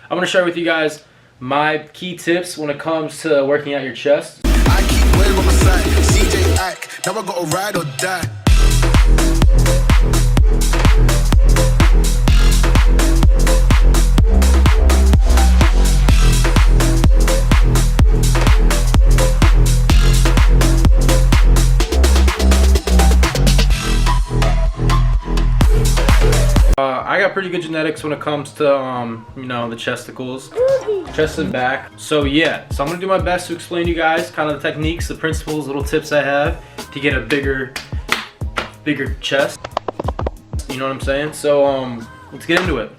I'm going to share with you guys my key tips when it comes to working out your chest. I keep well on my side, CJ Ack, now I gotta ride or die. I got pretty good genetics when it comes to, you know, the chesticles, chest and back. So yeah, so I'm gonna do my best to explain to you guys kind of the techniques, the principles, little tips I have to get a bigger chest. You know what I'm saying? So let's get into it.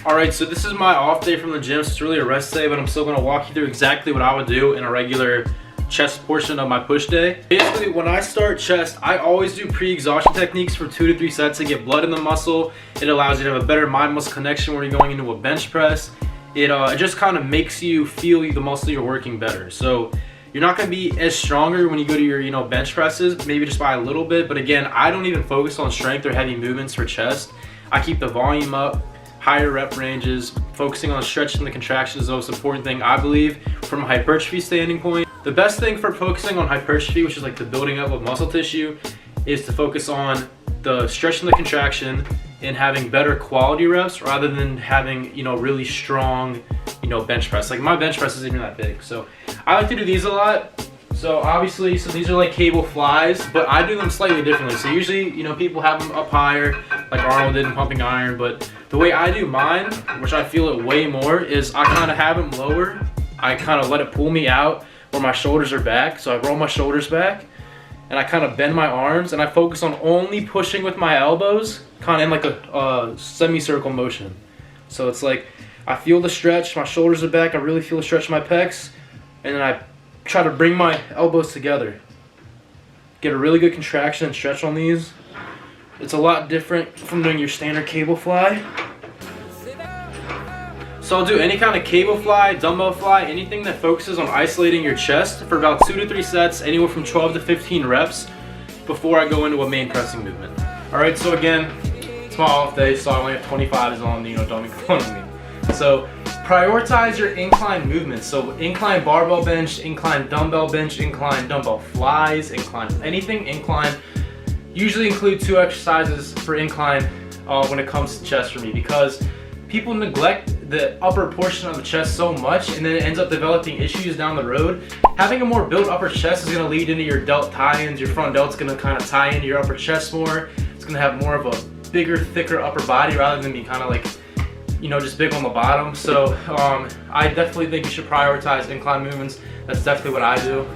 All right, so this is my off day from the gym. So it's really a rest day, but I'm still gonna walk you through exactly what I would do in a regular chest portion of my push day. Basically, when I start chest, I always do pre-exhaustion techniques for 2 to 3 sets to get blood in the muscle. It allows you to have a better mind-muscle connection when you're going into a bench press. It just kind of makes you feel the muscle you're working better. So you're not going to be as stronger when you go to your, you know, bench presses, maybe just by a little bit. But again, I don't even focus on strength or heavy movements for chest. I keep the volume up, higher rep ranges, focusing on stretching the contraction is the most important thing, I believe, from a hypertrophy standing point. The best thing for focusing on hypertrophy, which is like the building up of muscle tissue, is to focus on the stretching the contraction and having better quality reps rather than having, you know, really strong, you know, bench press. Like my bench press isn't even that big. So I like to do these a lot. So obviously, so these are like cable flies, but I do them slightly differently. So usually, you know, people have them up higher, like Arnold did in pumping iron, but the way I do mine, which I feel it way more, is I kind of have them lower. I kind of let it pull me out where my shoulders are back. So I roll my shoulders back and I kind of bend my arms and I focus on only pushing with my elbows, kind of in like a semicircle motion. So it's like I feel the stretch, my shoulders are back, I really feel the stretch in my pecs, and then I try to bring my elbows together. Get a really good contraction and stretch on these. It's a lot different from doing your standard cable fly. So I'll do any kind of cable fly, dumbbell fly, anything that focuses on isolating your chest for about 2 to 3 sets, anywhere from 12 to 15 reps before I go into a main pressing movement. All right, so again, it's my off day, so I only have 25s on, you know, don't make fun of me. So prioritize your incline movements. So incline barbell bench, incline dumbbell bench, incline dumbbell flies, incline anything incline. Usually include 2 exercises for incline when it comes to chest for me, because people neglect the upper portion of the chest so much and then it ends up developing issues down the road. Having a more built upper chest is going to lead into your delt tie-ins. Your front delt's going to kind of tie into your upper chest more. It's going to have more of a bigger, thicker upper body rather than be kind of like, you know, just big on the bottom. So I definitely think you should prioritize incline movements. That's definitely what I do.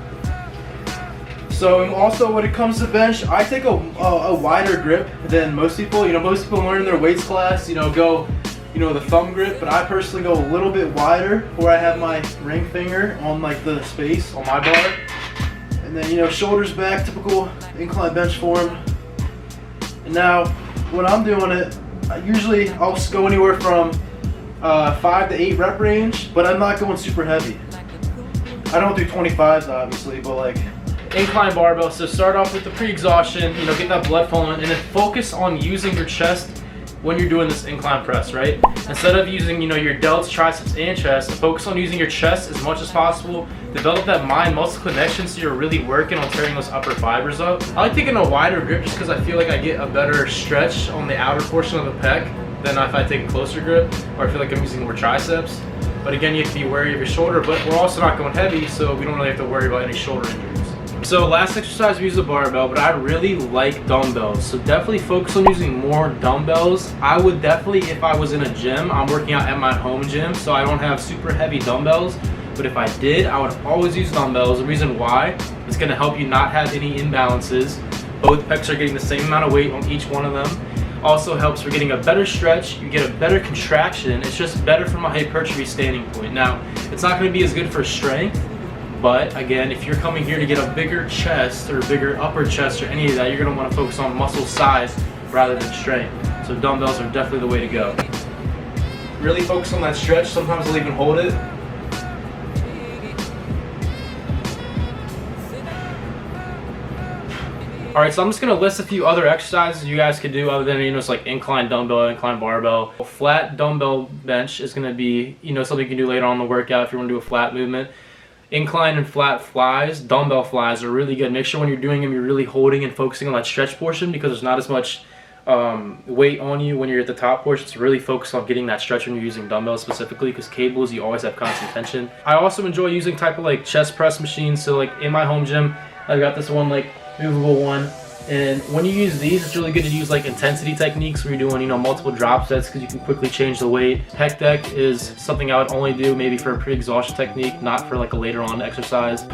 So also when it comes to bench, I take a wider grip than most people. You know, most people learn in their weights class, you know, go, you know, the thumb grip, but I personally go a little bit wider where I have my ring finger on like the space on my bar. And then, you know, shoulders back, typical incline bench form. And now when I'm doing it, usually I'll go anywhere from 5 to 8 rep range, but I'm not going super heavy. I don't do 25s obviously, but like incline barbell. So start off with the pre-exhaustion, you know, get that blood flowing, and then focus on using your chest when you're doing this incline press, right? Instead of using, you know, your delts, triceps, and chest, focus on using your chest as much as possible. Develop that mind-muscle connection so you're really working on tearing those upper fibers up. I like taking a wider grip just because I feel like I get a better stretch on the outer portion of the pec than if I take a closer grip, or I feel like I'm using more triceps. But again, you have to be wary of your shoulder, but we're also not going heavy, so we don't really have to worry about any shoulder injuries. So last exercise we use the barbell, but I really like dumbbells. So definitely focus on using more dumbbells. I would definitely, if I was in a gym, I'm working out at my home gym, so I don't have super heavy dumbbells. But if I did, I would always use dumbbells. The reason why, it's gonna help you not have any imbalances. Both pecs are getting the same amount of weight on each one of them. Also helps for getting a better stretch, you get a better contraction. It's just better from a hypertrophy standing point. Now, it's not gonna be as good for strength, but again, if you're coming here to get a bigger chest or bigger upper chest or any of that, you're gonna wanna focus on muscle size rather than strength. So dumbbells are definitely the way to go. Really focus on that stretch. Sometimes I'll even hold it. All right, so I'm just gonna list a few other exercises you guys could do other than, it's like incline dumbbell, incline barbell. Flat dumbbell bench is gonna be, something you can do later on in the workout if you wanna do a flat movement. Incline and flat flies, dumbbell flies are really good. Make sure when you're doing them, you're really holding and focusing on that stretch portion because there's not as much weight on you when you're at the top portion. So really focus on getting that stretch when you're using dumbbells specifically, because cables, you always have constant tension. I also enjoy using type of like chest press machines. So like in my home gym, I've got this one like movable one, and when you use these, it's really good to use like intensity techniques where you're doing multiple drop sets because you can quickly change the weight. Pec deck is something I would only do maybe for a pre-exhaustion technique, not for like a later on exercise.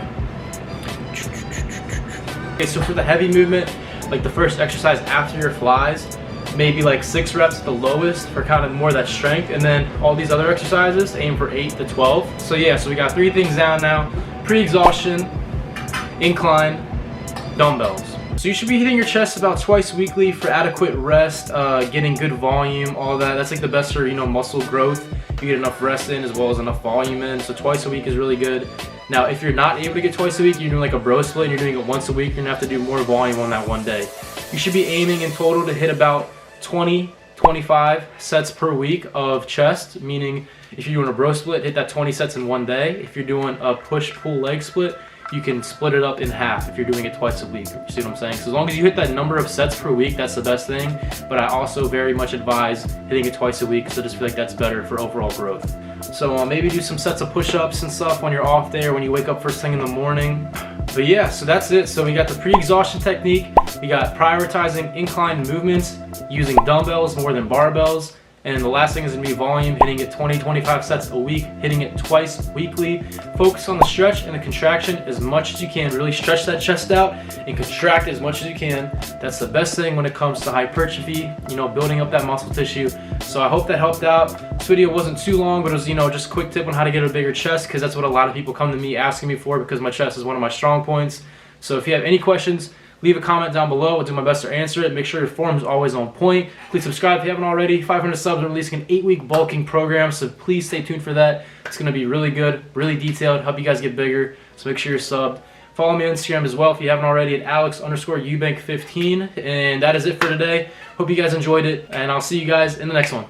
Okay, so for the heavy movement, like the first exercise after your flies, maybe like 6 reps at the lowest for kind of more of that strength, and then all these other exercises aim for 8 to 12. So yeah, so we got 3 things down now: pre-exhaustion, incline, dumbbells. So you should be hitting your chest about twice weekly for adequate rest, getting good volume, all that. That's like the best for muscle growth. You get enough rest in as well as enough volume in. So twice a week is really good. Now, if you're not able to get twice a week, you're doing like a bro split and you're doing it once a week, you're gonna have to do more volume on that one day. You should be aiming in total to hit about 20-25 sets per week of chest, meaning if you're doing a bro split, hit that 20 sets in one day. If you're doing a push-pull leg split, you can split it up in half if you're doing it twice a week. You see what I'm saying? So as long as you hit that number of sets per week, that's the best thing. But I also very much advise hitting it twice a week because I just feel like that's better for overall growth. So maybe do some sets of push-ups and stuff when you're off there, when you wake up first thing in the morning. But yeah, so that's it. So we got the pre-exhaustion technique. We got prioritizing incline movements using dumbbells more than barbells. And the last thing is going to be volume, hitting it 20-25 sets a week, hitting it twice weekly. Focus on the stretch and the contraction as much as you can. Really stretch that chest out and contract as much as you can. That's the best thing when it comes to hypertrophy, building up that muscle tissue. So I hope that helped out. This video wasn't too long, but it was, just a quick tip on how to get a bigger chest, because that's what a lot of people come to me asking me for, because my chest is one of my strong points. So if you have any questions, leave a comment down below. I'll do my best to answer it. Make sure your form is always on point. Please subscribe if you haven't already. 500 subs, I'm releasing an 8-week bulking program, so please stay tuned for that. It's going to be really good, really detailed, help you guys get bigger, so make sure you're subbed. Follow me on Instagram as well if you haven't already at Alex_Eubank15. And that is it for today. Hope you guys enjoyed it, and I'll see you guys in the next one.